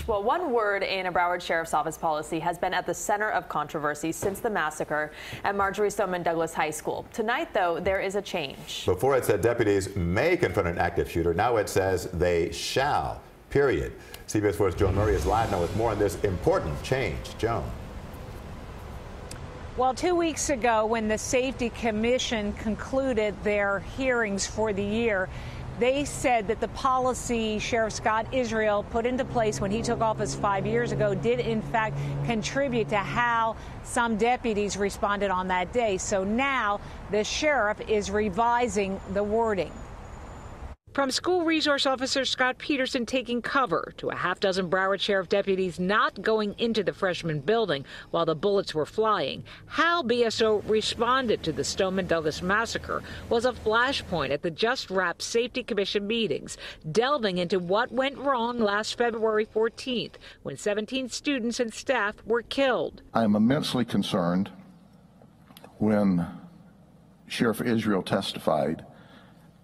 Well, one word in a Broward Sheriff's Office policy has been at the center of controversy since the massacre at Marjory Stoneman Douglas High School. Tonight, though, there is a change. Before it said deputies may confront an active shooter. Now it says they shall, period. CBS 4's Joan Murray is live now with more on this important change. Joan. Well, 2 weeks ago, when the Safety Commission concluded their hearings for the year, they said that the policy Sheriff Scott Israel put into place when he took office 5 years ago did, in fact, contribute to how some deputies responded on that day. So now the sheriff is revising the wording. From School Resource Officer Scott Peterson taking cover to a half-dozen Broward Sheriff deputies not going into the freshman building while the bullets were flying, how BSO responded to the Stoneman Douglas massacre was a flashpoint at the just-wrapped Safety Commission meetings, delving into what went wrong last February 14th when 17 students and staff were killed. I am immensely concerned when Sheriff Israel testified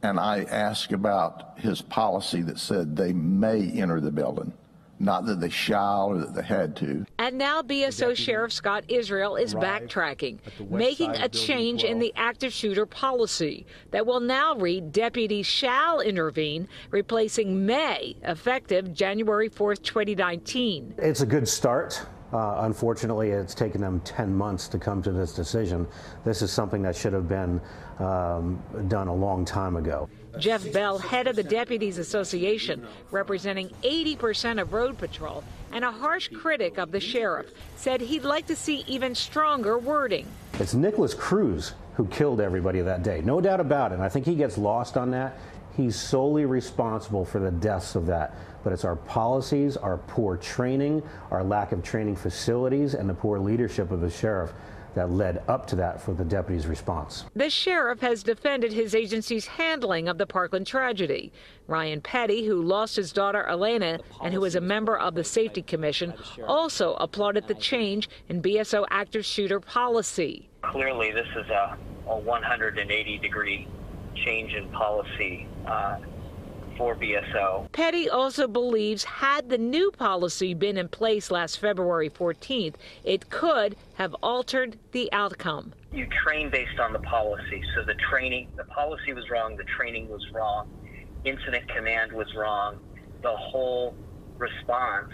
and I asked about his policy that said they may enter the building, not that they shall or that they had to. And now BSO Sheriff Scott Israel is backtracking, making a change in the active shooter policy that will now read deputies shall intervene, replacing may, effective January 4th, 2019. It's a good start. Unfortunately, it's taken them 10 months to come to this decision. This is something that should have been done a long time ago. Jeff Bell, head of the Deputies Association, representing 80% of road patrol and a harsh critic of the sheriff, said he'd like to see even stronger wording. It's Nicholas Cruz who killed everybody that day, no doubt about it. And I think he gets lost on that. He's solely responsible for the deaths of that. But it's our policies, our poor training, our lack of training facilities, and the poor leadership of the sheriff that led up to that for the deputy's response. The sheriff has defended his agency's handling of the Parkland tragedy. Ryan Petty, who lost his daughter Elena and who is a member of the Safety Commission, also applauded the change in BSO active shooter policy. Clearly, this is a 180-degree change in policy for BSO. Petty also believes had the new policy been in place last February 14th, it could have altered the outcome. You train based on the policy, so the policy was wrong, the training was wrong, incident command was wrong. The whole response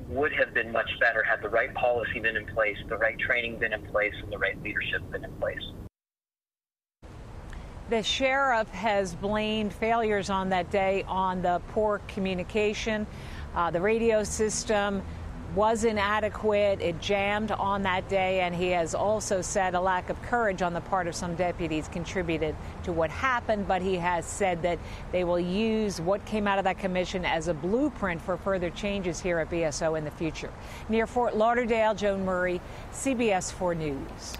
would have been much better had the right policy been in place, the right training been in place, and the right leadership been in place. The sheriff has blamed failures on that day on the poor communication. The radio system was inadequate. It jammed on that day, and he has also said a lack of courage on the part of some deputies contributed to what happened, but he has said that they will use what came out of that commission as a blueprint for further changes here at BSO in the future. Near Fort Lauderdale, Joan Murray, CBS 4 News.